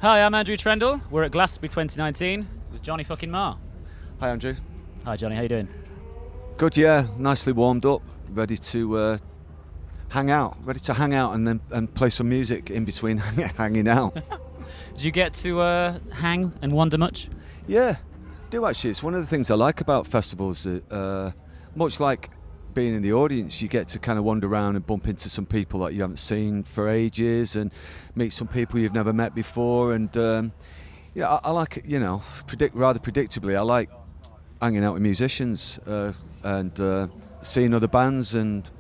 Hi, I'm Andrew Trendle. We're at Glastonbury 2019 with Johnny fucking Marr. Hi, Andrew. Hi, Johnny. How you doing? Good, yeah. Nicely warmed up, ready to hang out. Ready to hang out and play some music in between hanging out. Did you get to hang and wander much? Yeah, do actually. It's one of the things I like about festivals. Much like being in the audience, you get to kind of wander around and bump into some people that you haven't seen for ages, and meet some people you've never met before. And I like it. Rather predictably, I like hanging out with musicians and seeing other bands and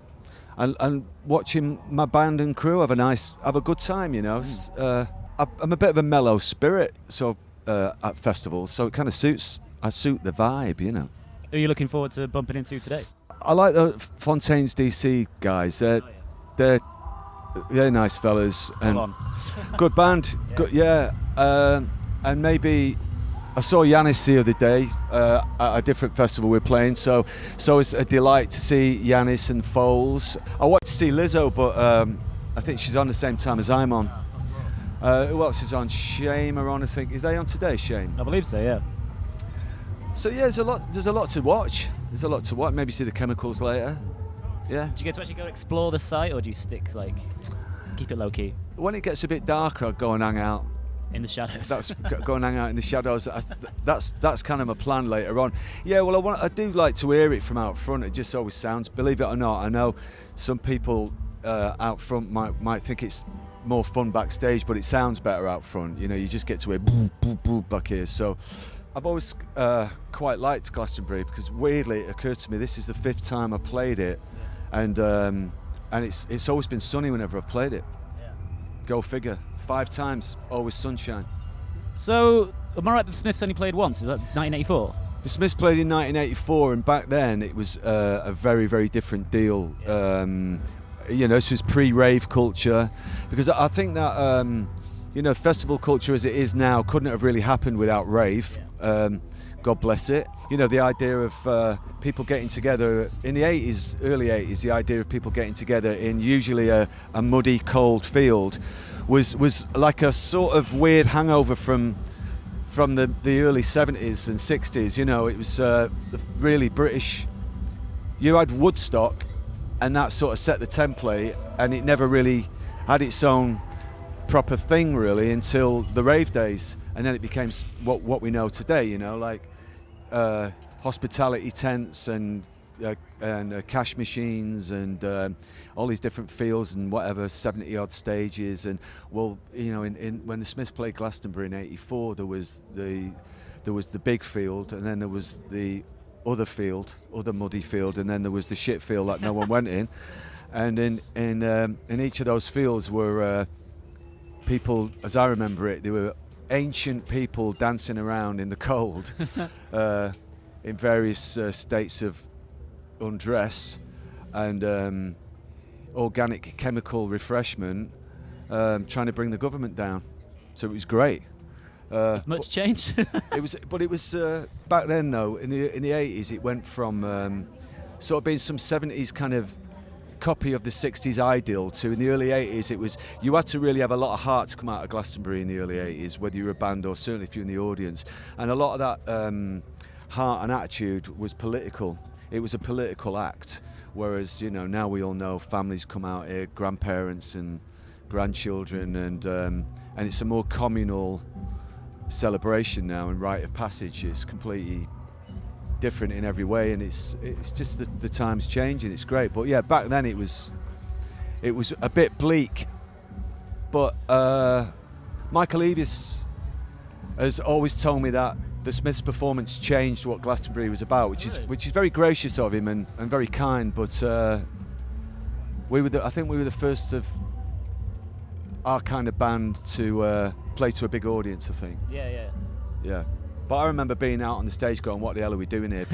watching my band and crew have a good time. I'm a bit of a mellow spirit, so at festivals, so it kind of I suit the vibe. Who are you looking forward to bumping into today? I like the Fontaine's DC guys. They're nice fellas and good band. Yeah. Good, yeah. And maybe I saw Yanis the other day at a different festival we're playing. So it's a delight to see Yanis and Foles. I want to see Lizzo, but I think she's on the same time as I'm on. Who else is on? Shame are on. I think is they on today? Shame. I believe so. Yeah. So yeah, there's a lot to watch. There's a lot to watch. Maybe see the Chemicals later. Yeah. Do you get to actually go explore the site, or do you keep it low key? When it gets a bit darker, I'll go and hang out in the shadows. That's go and hang out in the shadows. That's kind of my plan later on. Yeah. Well, I do like to hear it from out front. It just always sounds. Believe it or not, I know some people out front might think it's more fun backstage, but it sounds better out front. You just get to hear boom, boom, boom back here. So I've always quite liked Glastonbury because weirdly it occurred to me this is the 5th time I've played it, and it's always been sunny whenever I've played it. Yeah. Go figure. 5 times, always sunshine. So am I right? The Smiths only played once. Was that 1984? The Smiths played in 1984, and back then it was a very, very different deal. Yeah. This was pre-rave culture, because I think that festival culture as it is now couldn't have really happened without rave. God bless it. The idea of people getting together in the early 80s, the idea of people getting together in usually a muddy, cold field was like a sort of weird hangover from the early 70s and 60s. It was really British. You had Woodstock, and that sort of set the template, and it never really had its own proper thing really until the rave days, and then it became what we know today. Hospitality tents and cash machines and all these different fields and whatever 70 odd stages. And when the Smiths played Glastonbury in '84, there was the big field, and then there was the other muddy field, and then there was the shit field that no one went in. And in each of those fields were people, as I remember it, there were ancient people dancing around in the cold in various states of undress and organic chemical refreshment, trying to bring the government down. So it was great. Has much changed? It was back then though. In the 80s, it went from sort of being some 70s kind of copy of the 60s ideal to, in the early 80s, it was, you had to really have a lot of heart to come out of Glastonbury in the early 80s, whether you were a band or certainly if you're in the audience. And a lot of that heart and attitude was political. It was a political act, whereas now we all know families come out here, grandparents and grandchildren, and it's a more communal celebration now and rite of passage. It's completely different in every way, and it's just the times changing. It's great, but yeah, back then it was a bit bleak. But Michael Eavis has always told me that the Smiths' performance changed what Glastonbury was about, which is very gracious of him and very kind. But I think we were the first of our kind of band to play to a big audience, I think. Yeah. But I remember being out on the stage going, what the hell are we doing here?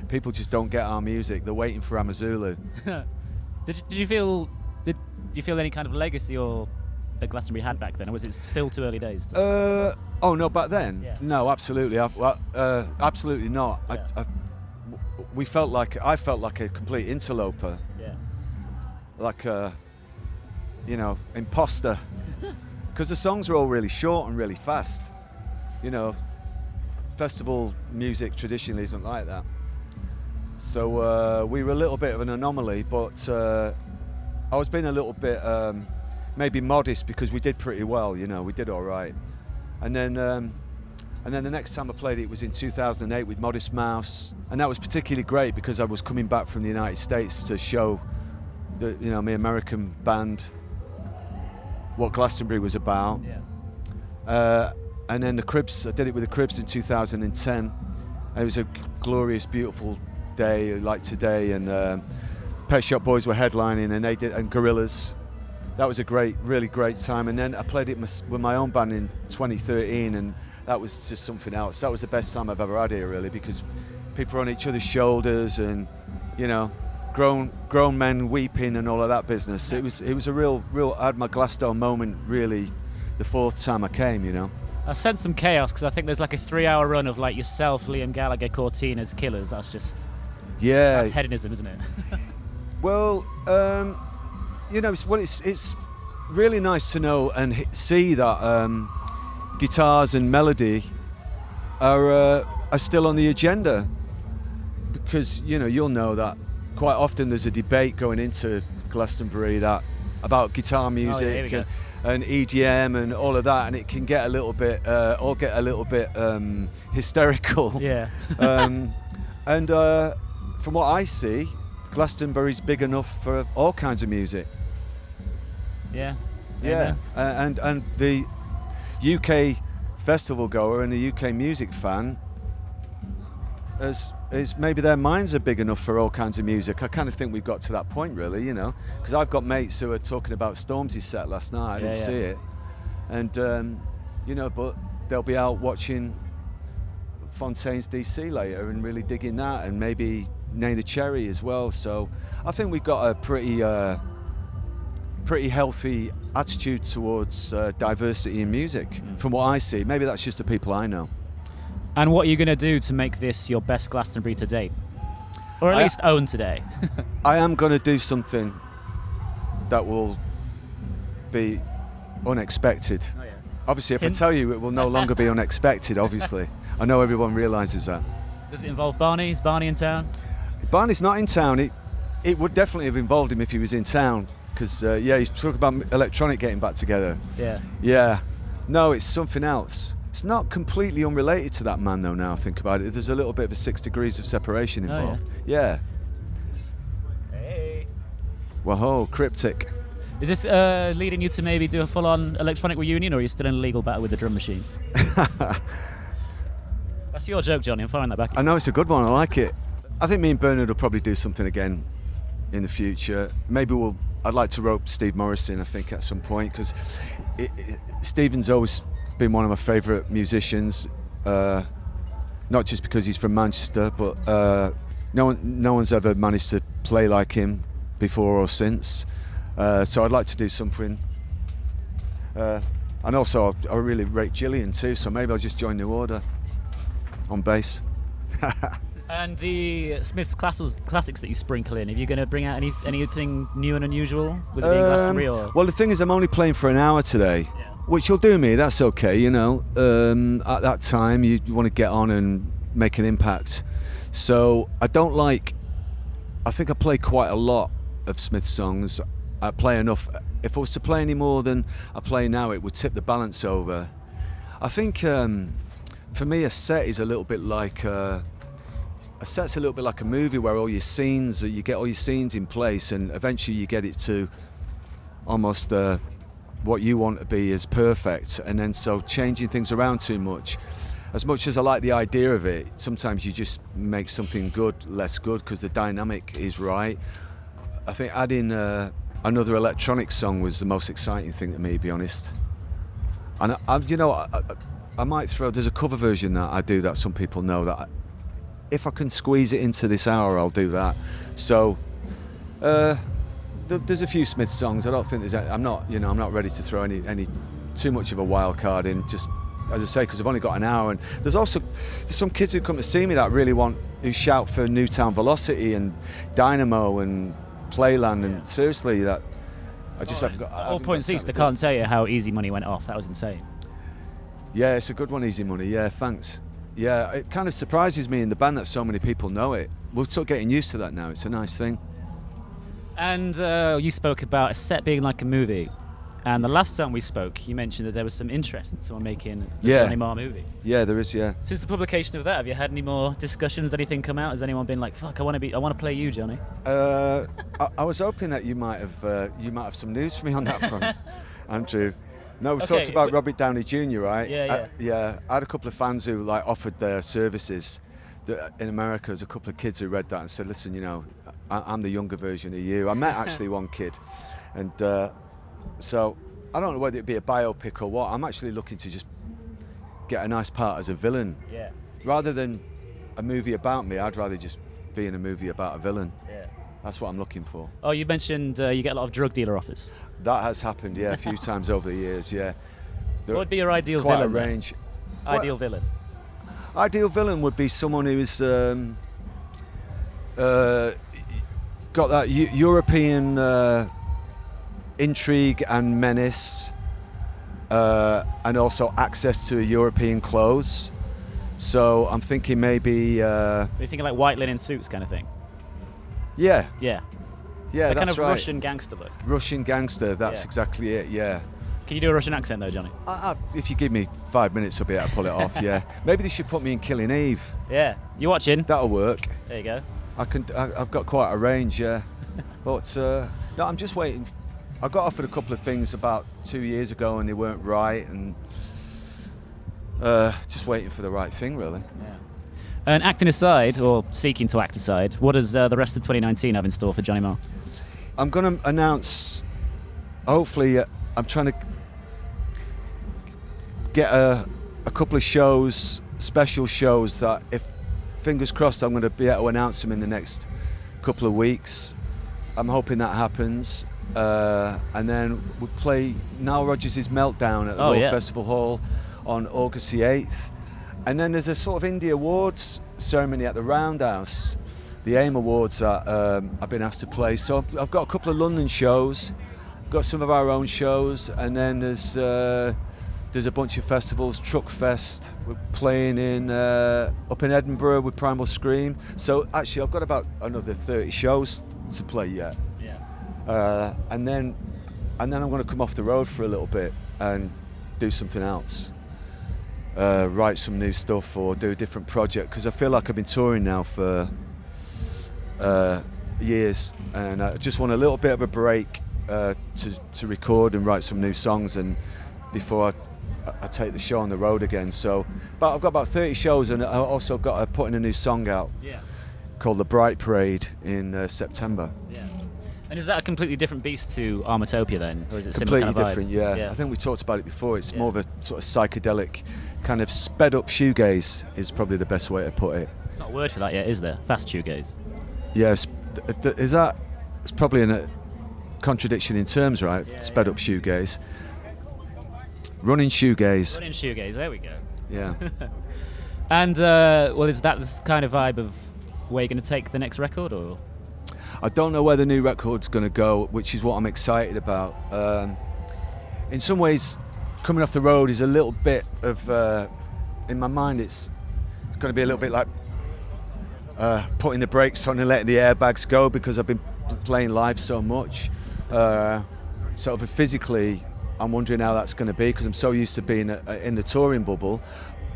People just don't get our music. They're waiting for Amazulu. Did you feel any kind of legacy that Glastonbury had back then, or was it still too early days? Oh no, back then? Yeah. No, absolutely. Absolutely not. Yeah. I felt like a complete interloper. Yeah. Like a, imposter. because the songs are all really short and really fast. You know, festival music traditionally isn't like that. So we were a little bit of an anomaly, but I was being a little bit maybe modest because we did pretty well, you know, we did all right. And then the next time I played it was in 2008 with Modest Mouse, and that was particularly great because I was coming back from the United States to show the, you know, my American band what Glastonbury was about. Yeah. And then the Cribs, I did it with the Cribs in 2010, and it was a glorious, beautiful day like today, and Pet Shop Boys were headlining, and they did, and Gorillaz. That was a great, really great time. And then I played it with my own band in 2013, and that was just something else. That was the best time I've ever had here, really, because people were on each other's shoulders, and you know, grown men weeping and all of that business. It was a real. I had my Glastonbury moment really, the fourth time I came, you know. I sense some chaos because I think there's like a 3-hour run of like yourself, Liam Gallagher, Cortina's, Killers. That's just that's hedonism, isn't it? Well, you know, it's really nice to know and see that guitars and melody are still on the agenda, because you know, you'll know that quite often there's a debate going into Glastonbury that about guitar music and EDM and all of that, and it can get a little bit hysterical. Yeah. And from what I see, Glastonbury's big enough for all kinds of music. Yeah. Yeah. And the UK festival goer and the UK music fan is maybe their minds are big enough for all kinds of music. I kind of think we've got to that point, really, you know, because I've got mates who are talking about Stormzy's set last night. I didn't see it, and you know, but they'll be out watching Fontaine's DC later and really digging that, and maybe Nana Cherry as well. So I think we've got a pretty healthy attitude towards diversity in music, from what I see. Maybe that's just the people I know. And what are you going to do to make this your best Glastonbury to date? Or at least own today? I am going to do something that will be unexpected. Oh, yeah. Obviously, if Hints? I tell you, it will no longer be unexpected, obviously. I know everyone realises that. Does it involve Barney? Is Barney in town? Barney's not in town. It would definitely have involved him if he was in town, because, he's talking about electronic getting back together. Yeah. Yeah. No, it's something else. It's not completely unrelated to that man, though, now I think about it. There's a little bit of a 6 degrees of separation involved. Yeah. Hey. Whoa, cryptic. Is this leading you to maybe do a full-on electronic reunion, or are you still in a legal battle with the drum machine? That's your joke, Johnny. I'm firing that back. I know, it's a good one. I like it. I think me and Bernard will probably do something again in the future. Maybe I'd like to rope Steve Morris in, I think, at some point, because Stephen's always been one of my favourite musicians, not just because he's from Manchester, but no one's ever managed to play like him before or since. So I'd like to do something. And also, I really rate Gillian too, so maybe I'll just join New Order on bass. And the Smiths classics that you sprinkle in, are you going to bring out anything new and unusual with it being Glastonbury? Or? Well, the thing is, I'm only playing for an hour today. Yeah. Which will do me, that's okay, you know. At that time, you want to get on and make an impact. So I think I play quite a lot of Smith's songs. I play enough. If I was to play any more than I play now, it would tip the balance over. I think for me, a set is a little bit like a movie where you get all your scenes in place, and eventually you get it to almost what you want to be is perfect, and then so changing things around too much. As much as I like the idea of it, sometimes you just make something good less good because the dynamic is right. I think adding another electronic song was the most exciting thing to me, to be honest. And I might throw. There's a cover version that I do that some people know that if I can squeeze it into this hour, I'll do that. So. There's a few Smith songs. I don't think there's. I'm not ready to throw any too much of a wild card in. Just as I say, because I've only got an hour. And there's some kids who come to see me that really who shout for Newtown Velocity and Dynamo and Playland. And seriously, that I just haven't got. All point ceased. I can't tell you how Easy Money went off. That was insane. Yeah, it's a good one, Easy Money. Yeah, thanks. Yeah, it kind of surprises me in the band that so many people know it. We're sort of getting used to that now. It's a nice thing. And you spoke about a set being like a movie. And the last time we spoke, you mentioned that there was some interest in someone making the Johnny Marr movie. Yeah, there is. Yeah. Since the publication of that, have you had any more discussions? Anything come out? Has anyone been like, "Fuck, I want to play you, Johnny"? I was hoping that you might have some news for me on that front, Andrew. No, we talked about Robert Downey Jr., right? Yeah. I had a couple of fans who like offered their services. In America, there's a couple of kids who read that and said, "Listen, you know, I'm the younger version of you." I met actually one kid, and. So, I don't know whether it'd be a biopic or what. I'm actually looking to just get a nice part as a villain. Yeah. Rather than a movie about me, I'd rather just be in a movie about a villain. Yeah. That's what I'm looking for. Oh, you mentioned you get a lot of drug dealer offers. That has happened, yeah, a few times over the years, yeah. What would be your ideal quite villain? Quite a range. Ideal villain? Ideal villain would be someone who's got that European... intrigue and menace, and also access to European clothes. So I'm thinking maybe. Are you thinking like white linen suits kind of thing? Yeah. Yeah. Yeah, that's kind of right. Russian gangster look. Russian gangster. That's exactly it. Yeah. Can you do a Russian accent though, Johnny? If you give me 5 minutes, I'll be able to pull it off. Yeah. Maybe they should put me in Killing Eve. Yeah. You watching? That'll work. There you go. I've got quite a range. Yeah. But no, I'm just waiting. I got offered a couple of things about 2 years ago and they weren't right, and just waiting for the right thing, really. Yeah. And acting aside, or seeking to act aside, what does the rest of 2019 have in store for Johnny Marr? I'm going to announce, hopefully, I'm trying to get a couple of shows, special shows that, if fingers crossed, I'm going to be able to announce them in the next couple of weeks. I'm hoping that happens. And then we play Nile Rodgers' Meltdown at the Royal Festival Hall on August the 8th. And then there's a sort of indie awards ceremony at the Roundhouse, the AIM Awards that I've been asked to play. So I've got a couple of London shows, got some of our own shows, and then there's a bunch of festivals. Truck Fest, we're playing in up in Edinburgh with Primal Scream. So actually I've got about another 30 shows to play yet. And then I'm going to come off the road for a little bit and do something else, write some new stuff or do a different project, because I feel like I've been touring now for years, and I just want a little bit of a break to record and write some new songs, and before I take the show on the road again. So, but I've got about 30 shows, and I've also got putting a new song out called The Bright Parade in September. Yeah. And is that a completely different beast to Armatopia then, or is it completely similar kind of different? vibe? Yeah, I think we talked about it before. It's more of a sort of psychedelic, kind of sped up shoegaze is probably the best way to put it. It's not a word for that yet, is there? Fast shoegaze. Yes, is that? It's probably a contradiction in terms, right? Sped up shoegaze. Running shoegaze. Running shoegaze. There we go. Yeah. And well, is that this kind of vibe of where you're going to take the next record, or? I don't know where the new record's going to go, which is what I'm excited about. In some ways, coming off the road is a little bit of, in my mind, it's going to be a little bit like putting the brakes on and letting the airbags go, because I've been playing live so much. Sort of physically, I'm wondering how that's going to be, because I'm so used to being in the touring bubble.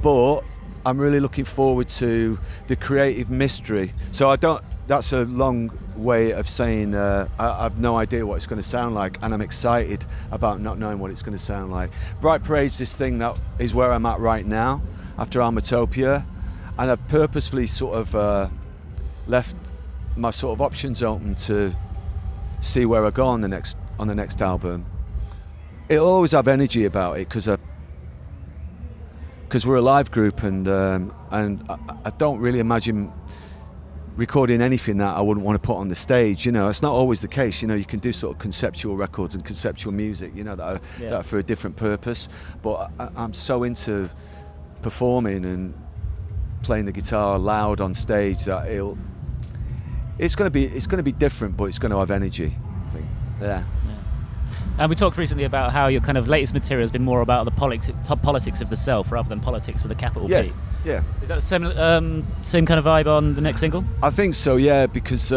But I'm really looking forward to the creative mystery. So that's a long way of saying I've no idea what it's going to sound like, and I'm excited about not knowing what it's going to sound like. Bright Parade's this thing that is where I'm at right now after Armatopia, and I've purposefully sort of left my sort of options open to see where I go on the next album. It'll always have energy about it, because we're a live group, and I don't really imagine recording anything that I wouldn't want to put on the stage. You know, it's not always the case. You know, you can do sort of conceptual records and conceptual music, you know, that are for a different purpose. But I'm so into performing and playing the guitar loud on stage that it's going to be different, but it's going to have energy, I think. Yeah. And we talked recently about how your kind of latest material has been more about the politics of the self rather than politics with a capital Yeah, P. yeah. Is that the same kind of vibe on the next single? I think so, yeah, because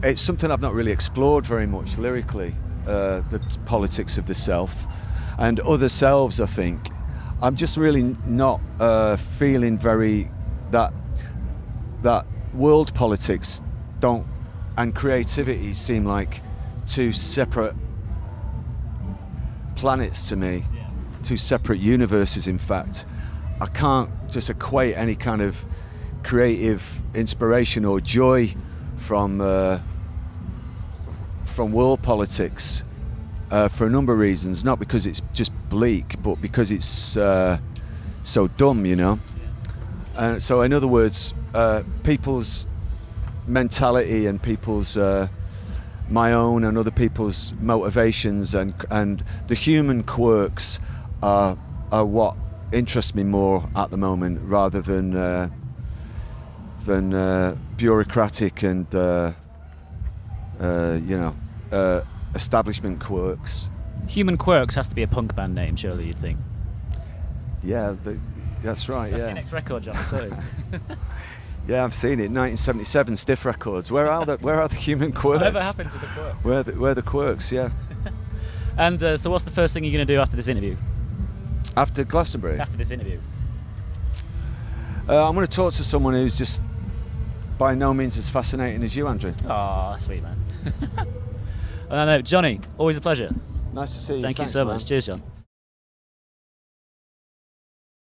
it's something I've not really explored very much lyrically, the politics of the self and other selves, I think. I'm just really not feeling very that world politics and creativity seem like two separate planets to me, two separate universes, in fact. I can't just equate any kind of creative inspiration or joy from world politics for a number of reasons, not because it's just bleak, but because it's so dumb, you know. And so in other words, people's mentality and people's my own and other people's motivations and the human quirks are what interest me more at the moment, rather than bureaucratic and establishment quirks. Human Quirks has to be a punk band name, surely, you'd think. Yeah, that's right. That's yeah. your next record, John. Sorry. Yeah, I've seen it. 1977, Stiff Records. Where are the Human Quirks? Whatever happened to the Quirks? Where are the Quirks? Yeah. And so, what's the first thing you're going to do after this interview? After Glastonbury? After this interview. I'm going to talk to someone who's just by no means as fascinating as you, Andrew. Oh, sweet man. No, Johnny, always a pleasure. Nice to see you. Thank you Thanks, so man. much. Cheers, John.